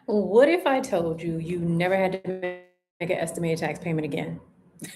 What if I told you you never had to make an estimated tax payment again?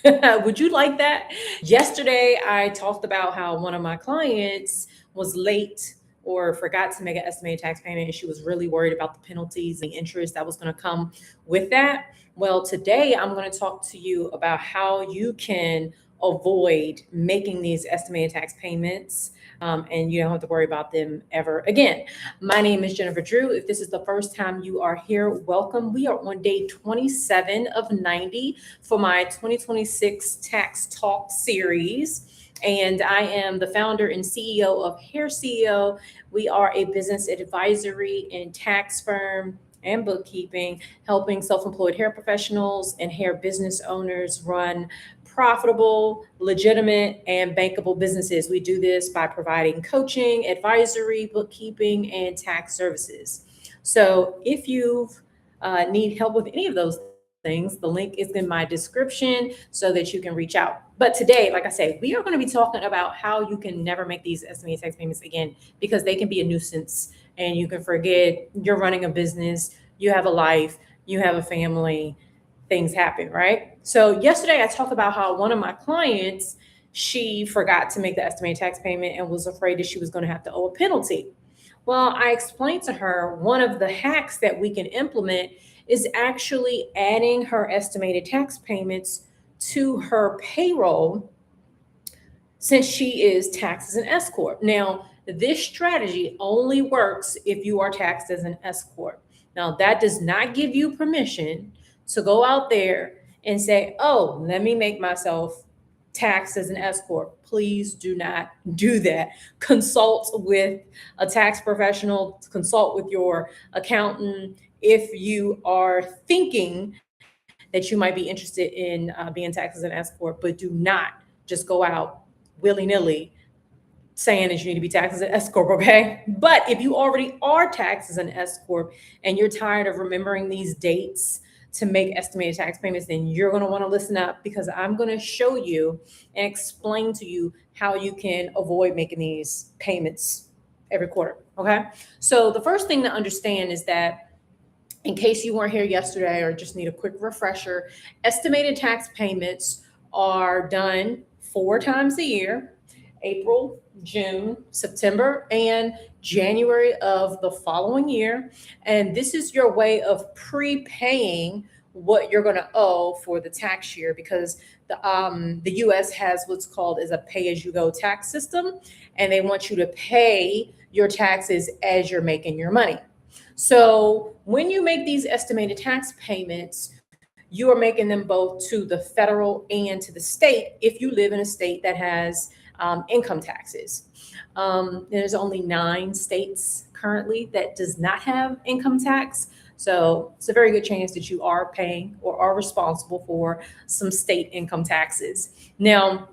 Would you like that? Yesterday, I talked about how one of my clients was late or forgot to make an estimated tax payment, and she was really worried about the penalties and the interest that was going to come with that. Well, today I'm going to talk to you about how you can avoid making these estimated tax payments, and you don't have to worry about them ever again. My name is Jennifer Drew. If this is the first time you are here, welcome. We are on day 27 of 90 for my 2026 Tax Talk series. And I am the founder and CEO of Hair CEO. We are a business advisory and tax firm and bookkeeping, helping self employed hair professionals and hair business owners run profitable, legitimate, and bankable businesses. We do this by providing coaching, advisory, bookkeeping, and tax services. So if you need help with any of those things, the link is in my description so that you can reach out. But today, like I said, we are going to be talking about how you can never make these estimated tax payments again because they can be a nuisance and you can forget you're running a business, you have a life, you have a family, things happen, right? So yesterday I talked about how one of my clients, she forgot to make the estimated tax payment and was afraid that she was going to have to owe a penalty. Well, I explained to her one of the hacks that we can implement is actually adding her estimated tax payments to her payroll since she is taxed as an S Corp. Now, this strategy only works if you are taxed as an S Corp. Now, that does not give you permission to go out there and say, oh, let me make myself taxed as an S Corp. Please do not do that. Consult with a tax professional, consult with your accountant if you are thinking that you might be interested in being taxed as an S Corp, but do not just go out willy nilly saying that you need to be taxed as an S Corp, okay? But if you already are taxed as an S Corp and you're tired of remembering these dates to make estimated tax payments, then you're gonna wanna listen up because I'm gonna show you and explain to you how you can avoid making these payments every quarter, okay? So the first thing to understand is that in case you weren't here yesterday or just need a quick refresher, estimated tax payments are done 4 times a year: April, June, September, and January of the following year. And this is your way of prepaying what you're going to owe for the tax year because the U.S. has what's called as a pay-as-you-go tax system, and they want you to pay your taxes as you're making your money. So when you make these estimated tax payments, you are making them both to the federal and to the state if you live in a state that has income taxes. There's only 9 states currently that does not have income tax. So it's a very good chance that you are paying or are responsible for some state income taxes. Now,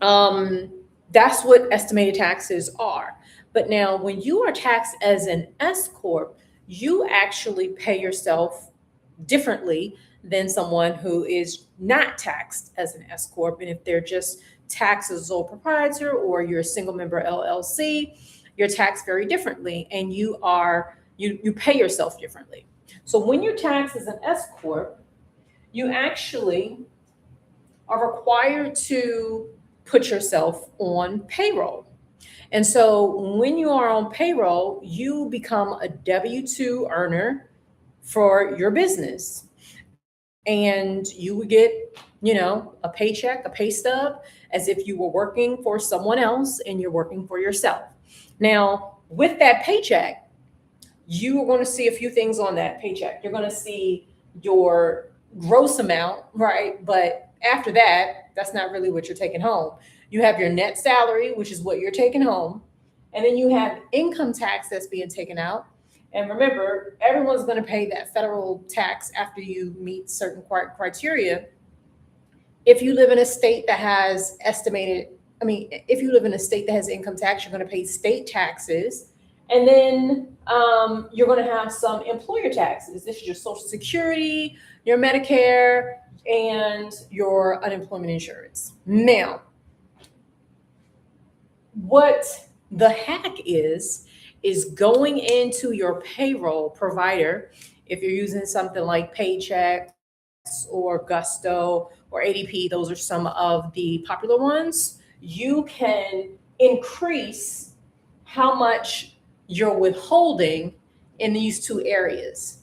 um, that's what estimated taxes are. But now, when you are taxed as an S Corp, you actually pay yourself differently than someone who is not taxed as an S Corp. And if they're just taxed as a sole proprietor or you're a single member LLC, you're taxed very differently and you pay yourself differently. So when you're taxed as an S Corp, you actually are required to put yourself on payroll. And so when you are on payroll, you become a W 2 earner for your business. And you would get, a paycheck, a pay stub, as if you were working for someone else and you're working for yourself. Now, with that paycheck, you are going to see a few things on that paycheck. You're going to see your gross amount, right? But after that, that's not really what you're taking home. You have your net salary, which is what you're taking home. And then you have income tax that's being taken out. And remember, everyone's going to pay that federal tax after you meet certain criteria. If you live in a state that has if you live in a state that has income tax, you're going to pay state taxes. And then you're going to have some employer taxes. This is your Social Security, your Medicare, and your unemployment insurance. Now, what the hack is going into your payroll provider If you're using something like Paychex or Gusto or ADP, those are some of the popular ones. You can increase how much you're withholding in these two areas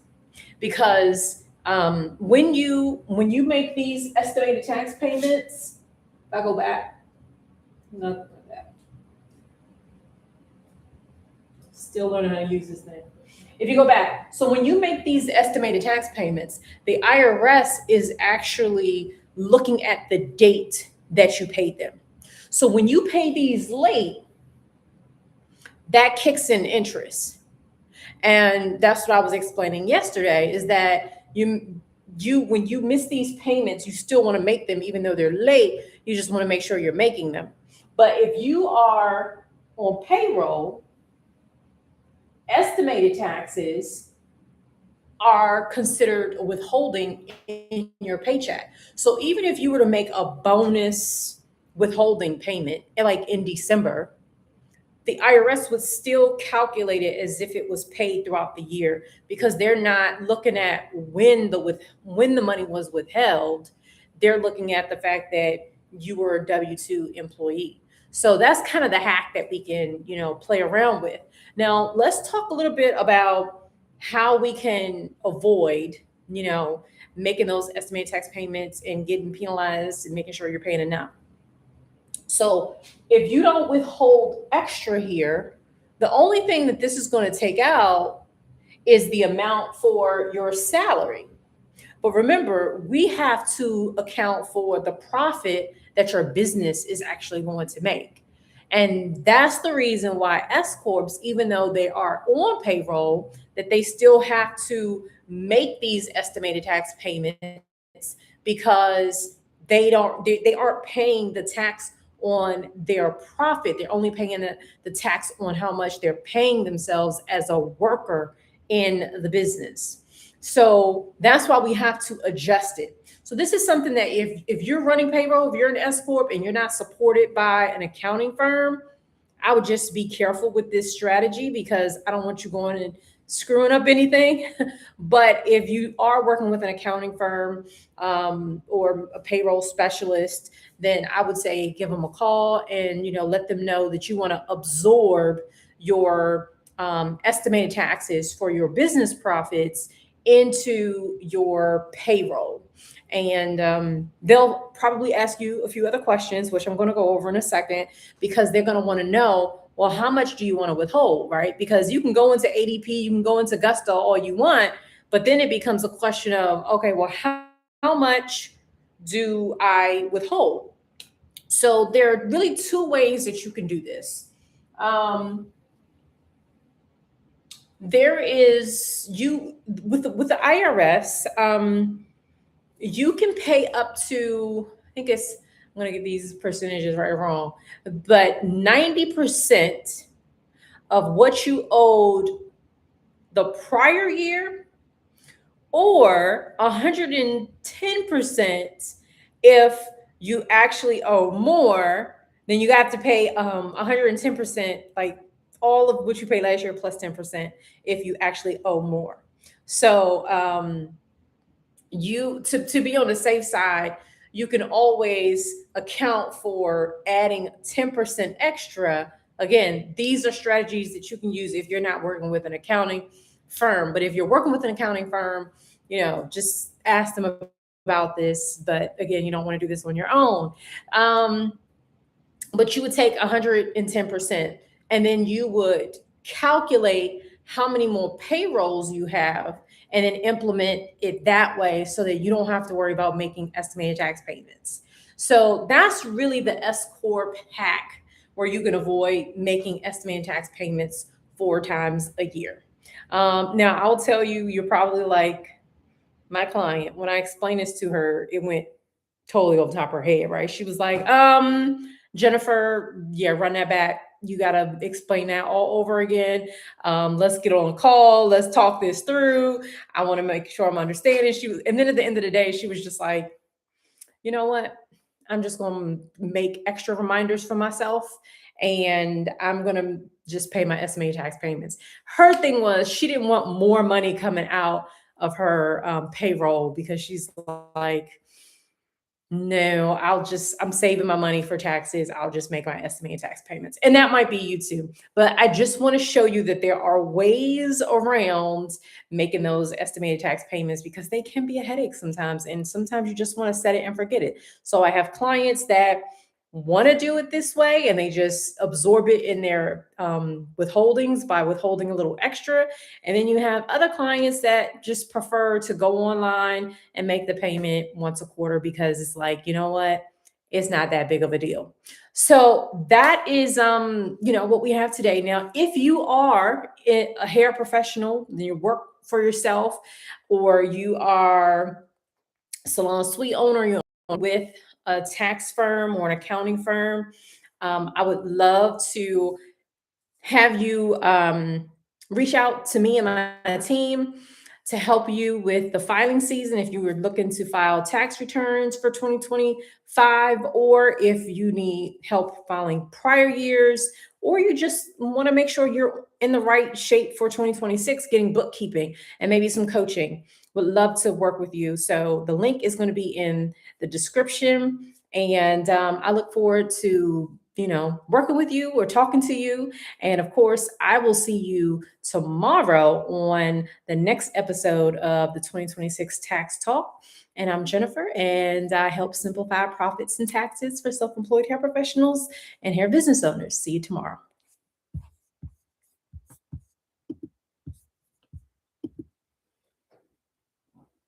because when you make these estimated tax payments, if I go back, no, still learning how to use this thing. If you go back, so when you make these estimated tax payments, the IRS is actually looking at the date that you paid them. So when you pay these late, that kicks in interest. And that's what I was explaining yesterday is that you when you miss these payments, you still want to make them even though they're late. You just want to make sure you're making them. But if you are on payroll, estimated taxes are considered withholding in your paycheck. So even if you were to make a bonus withholding payment like in December, the IRS would still calculate it as if it was paid throughout the year because they're not looking at when the money was withheld. They're looking at the fact that you were a W-2 employee. So that's kind of the hack that we can, play around with. Now, let's talk a little bit about how we can avoid, making those estimated tax payments and getting penalized and making sure you're paying enough. So if you don't withhold extra here, the only thing that this is going to take out is the amount for your salary. But remember, we have to account for the profit that your business is actually going to make. And that's the reason why S-Corps, even though they are on payroll, that they still have to make these estimated tax payments because they aren't paying the tax on their profit. They're only paying the tax on how much they're paying themselves as a worker in the business. So that's why we have to adjust it. So this is something that if you're running payroll, if you're an S-Corp and you're not supported by an accounting firm, I would just be careful with this strategy because I don't want you going and screwing up anything. But if you are working with an accounting firm or a payroll specialist, then I would say give them a call and let them know that you want to absorb your estimated taxes for your business profits into your payroll. And they'll probably ask you a few other questions, which I'm going to go over in a second, because they're going to want to know, well, how much do you want to withhold, right? Because you can go into ADP, you can go into Gusto all you want, but then it becomes a question of, okay, well, how much do I withhold? So there are really two ways that you can do this. There is with the IRS, you can pay up to, I think I'm going to get these percentages right or wrong, but 90% of what you owed the prior year, or 110% if you actually owe more, then you have to pay 110%, like all of what you paid last year plus 10% if you actually owe more. So to be on the safe side, you can always account for adding 10% extra. Again, these are strategies that you can use if you're not working with an accounting firm. But if you're working with an accounting firm, just ask them about this. But again, you don't want to do this on your own. But you would take 110%, and then you would calculate how many more payrolls you have and then implement it that way so that you don't have to worry about making estimated tax payments. So that's really the S-Corp hack, where you can avoid making estimated tax payments 4 times a year. Now, I'll tell you, you're probably like my client. When I explained this to her, it went totally over the top of her head, right? She was like, Jennifer, yeah, run that back. You got to explain that all over again. Let's get on a call. Let's talk this through. I want to make sure I'm understanding. And then at the end of the day, she was just like, you know what? I'm just going to make extra reminders for myself, and I'm going to just pay my estimated tax payments. Her thing was she didn't want more money coming out of her payroll because she's like, no, I'm saving my money for taxes. I'll just make my estimated tax payments. And that might be you too. But I just want to show you that there are ways around making those estimated tax payments because they can be a headache sometimes. And sometimes you just want to set it and forget it. So I have clients that want to do it this way and they just absorb it in their withholdings by withholding a little extra. And then you have other clients that just prefer to go online and make the payment once a quarter because it's like, you know what? It's not that big of a deal. So that is what we have today. Now, if you are a hair professional, you work for yourself, or you are salon suite owner, you're with a tax firm or an accounting firm, I would love to have you reach out to me and my team to help you with the filing season if you were looking to file tax returns for 2025, or if you need help filing prior years, or you just want to make sure you're in the right shape for 2026, getting bookkeeping and maybe some coaching. Would love to work with you. So the link is going to be in the description. And I look forward to, working with you or talking to you. And of course, I will see you tomorrow on the next episode of the 2026 Tax Talk. And I'm Jennifer, and I help simplify profits and taxes for self employed hair professionals and hair business owners. See you tomorrow.